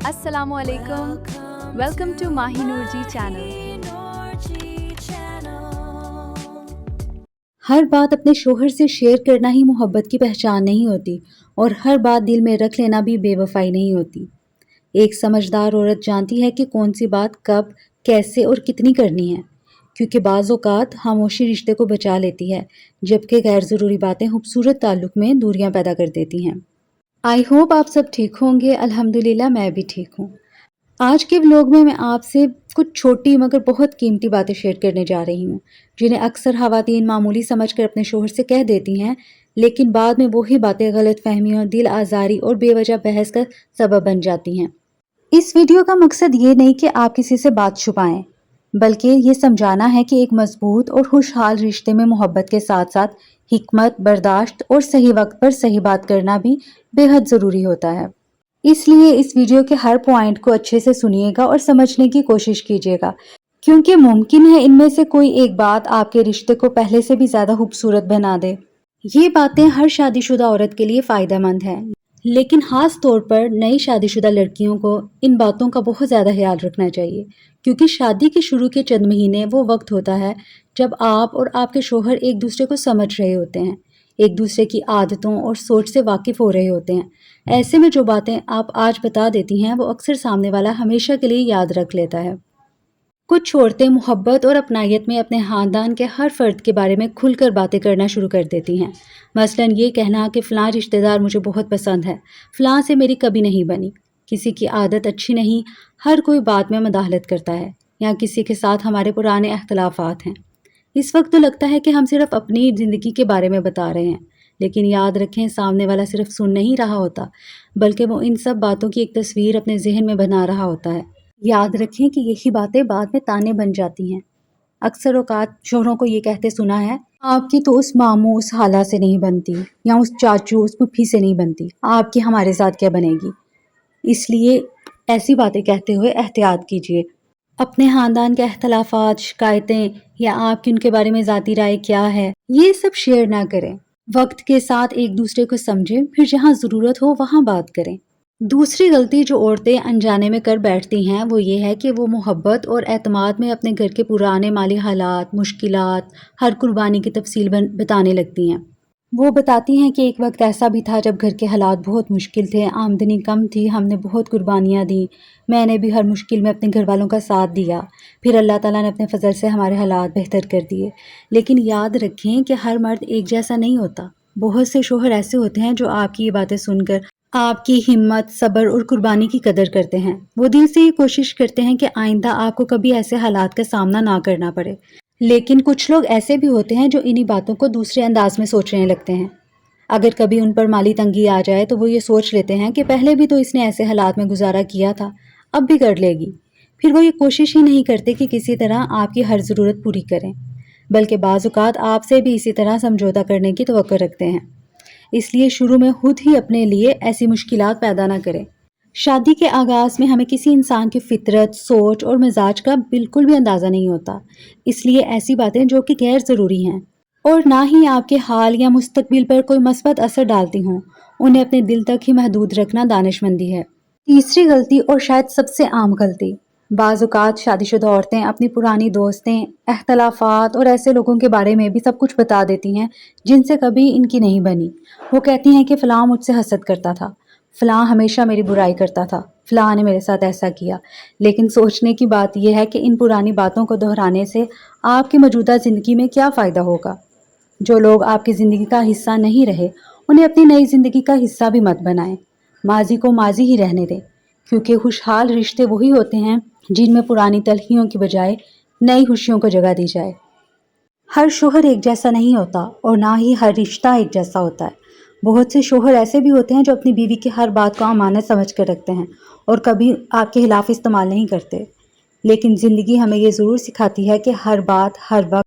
Assalamu alaikum. Welcome to Mahi Noorji channel. हर बात अपने शोहर से शेयर करना ही मोहब्बत की पहचान नहीं होती और हर बात दिल में रख लेना भी बेवफाई नहीं होती। एक समझदार औरत जानती है कि कौन सी बात कब, कैसे और कितनी करनी है, क्योंकि बाज़ औक़ात खामोशी रिश्ते को बचा लेती है, जबकि गैर ज़रूरी बातें खूबसूरत ताल्लुक़ में दूरियां पैदा कर देती हैं। आई होप आप सब ठीक होंगे। अल्हम्दुलिल्लाह मैं भी ठीक हूँ। आज के व्लॉग में मैं आपसे कुछ छोटी मगर बहुत कीमती बातें शेयर करने जा रही हूँ, जिन्हें अक्सर ख़वातीन मामूली समझकर अपने शोहर से कह देती हैं, लेकिन बाद में वही बातें गलतफहमियों, दिल आज़ारी और बेवजह बहस का सबब बन जाती हैं। इस वीडियो का मकसद ये नहीं कि आप किसी से बात छुपाएं, बल्कि ये समझाना है कि एक मजबूत और खुशहाल रिश्ते में मोहब्बत के साथ साथ हिकमत, बर्दाश्त और सही वक्त पर सही बात करना भी बेहद ज़रूरी होता है। इसलिए इस वीडियो के हर पॉइंट को अच्छे से सुनिएगा और समझने की कोशिश कीजिएगा, क्योंकि मुमकिन है इनमें से कोई एक बात आपके रिश्ते को पहले से भी ज़्यादा खूबसूरत बना दे। ये बातें हर शादीशुदा औरत के लिए फ़ायदेमंद हैं, लेकिन ख़ास तौर पर नई शादीशुदा लड़कियों को इन बातों का बहुत ज़्यादा ख्याल रखना चाहिए, क्योंकि शादी के शुरू के चंद महीने वो वक्त होता है जब आप और आपके शोहर एक दूसरे को समझ रहे होते हैं, एक दूसरे की आदतों और सोच से वाकिफ़ हो रहे होते हैं। ऐसे में जो बातें आप आज बता देती हैं वो अक्सर सामने वाला हमेशा के लिए याद रख लेता है। कुछ औरतें मोहब्बत और अपनायत में अपने ख़ानदान के हर फ़र्द के बारे में खुलकर बातें करना शुरू कर देती हैं। मसलन ये कहना कि फ़लाँ रिश्तेदार मुझे बहुत पसंद है, फ़लाँ से मेरी कभी नहीं बनी, किसी की आदत अच्छी नहीं, हर कोई बात में मुदाखलत करता है, या किसी के साथ हमारे पुराने अख्तलाफ़ात हैं। इस वक्त तो लगता है कि हम सिर्फ अपनी ज़िंदगी के बारे में बता रहे हैं, लेकिन याद रखें सामने वाला सिर्फ सुन नहीं रहा होता, बल्कि वो इन सब बातों की एक तस्वीर अपने जहन में बना रहा होता है। याद रखें कि यही बातें बाद में ताने बन जाती हैं। अक्सर औकात शोहरों को ये कहते सुना है, आपकी तो उस मामू उस खाला से नहीं बनती, या उस चाचू उस फूफी से नहीं बनती, आपकी हमारे साथ क्या बनेगी। इसलिए ऐसी बातें कहते हुए एहतियात कीजिए। अपने ख़ानदान के अख्तलाफ़ात, शिकायतें या आपकी उनके बारे में ज़ाती राय क्या है, ये सब शेयर ना करें। वक्त के साथ एक दूसरे को समझें, फिर जहाँ ज़रूरत हो वहाँ बात करें। दूसरी गलती जो औरतें अनजाने में कर बैठती हैं वो ये है कि वो मोहब्बत और एतमाद में अपने घर के पुराने माली हालात, मुश्किलात, हर कुर्बानी की तफसील बताने लगती हैं। वो बताती हैं कि एक वक्त ऐसा भी था जब घर के हालात बहुत मुश्किल थे, आमदनी कम थी, हमने बहुत कुर्बानियाँ दी, मैंने भी हर मुश्किल में अपने घर वालों का साथ दिया, फिर अल्लाह ताला ने अपने फजल से हमारे हालात बेहतर कर दिए। लेकिन याद रखें कि हर मर्द एक जैसा नहीं होता। बहुत से शोहर ऐसे होते हैं जो आपकी ये बातें सुनकर आपकी हिम्मत, सब्र और कुर्बानी की कदर करते हैं। वो दिल से ये कोशिश करते हैं कि आइंदा आपको कभी ऐसे हालात का सामना ना करना पड़े। लेकिन कुछ लोग ऐसे भी होते हैं जो इन्हीं बातों को दूसरे अंदाज में सोचने लगते हैं। अगर कभी उन पर माली तंगी आ जाए तो वो ये सोच लेते हैं कि पहले भी तो इसने ऐसे हालात में गुजारा किया था, अब भी कर लेगी। फिर वो ये कोशिश ही नहीं करते कि किसी तरह आपकी हर ज़रूरत पूरी करें, बल्कि बाज़ औक़ात आपसे भी इसी तरह समझौता करने की तवक्को रखते हैं। इसलिए शुरू में खुद ही अपने लिए ऐसी मुश्किलात पैदा ना करें। शादी के आगाज़ में हमें किसी इंसान की फितरत, सोच और मिजाज का बिल्कुल भी अंदाज़ा नहीं होता। इसलिए ऐसी बातें जो कि गैर ज़रूरी हैं और ना ही आपके हाल या मुस्तकबिल पर कोई मस्बत असर डालती हों, उन्हें अपने दिल तक ही महदूद रखना दानिशमंदी है। तीसरी गलती और शायद सबसे आम गलती, बाज़ औक़ात शादीशुदा औरतें अपनी पुरानी दोस्तें, अख्तलाफ़ात और ऐसे लोगों के बारे में भी सब कुछ बता देती हैं जिनसे कभी इनकी नहीं बनी। वो कहती हैं कि फ़लाँ मुझसे हसद करता था, फ़लाँ हमेशा मेरी बुराई करता था, फ़लाँ ने मेरे साथ ऐसा किया। लेकिन सोचने की बात यह है कि इन पुरानी बातों को दोहराने से आपकी मौजूदा ज़िंदगी में क्या फ़ायदा होगा। जो लोग आपकी ज़िंदगी का हिस्सा नहीं रहे, उन्हें अपनी नई ज़िंदगी का हिस्सा भी मत बनाएं। माजी को माजी ही रहने दें, क्योंकि खुशहाल रिश्ते वही होते हैं जिनमें पुरानी तलखियों की बजाय नई खुशियों को जगह दी जाए। हर शोहर एक जैसा नहीं होता और ना ही हर रिश्ता एक जैसा होता है। बहुत से शोहर ऐसे भी होते हैं जो अपनी बीवी की हर बात को अमानत समझ कर रखते हैं और कभी आपके खिलाफ इस्तेमाल नहीं करते। लेकिन ज़िंदगी हमें ये ज़रूर सिखाती है कि हर बात हर वक्त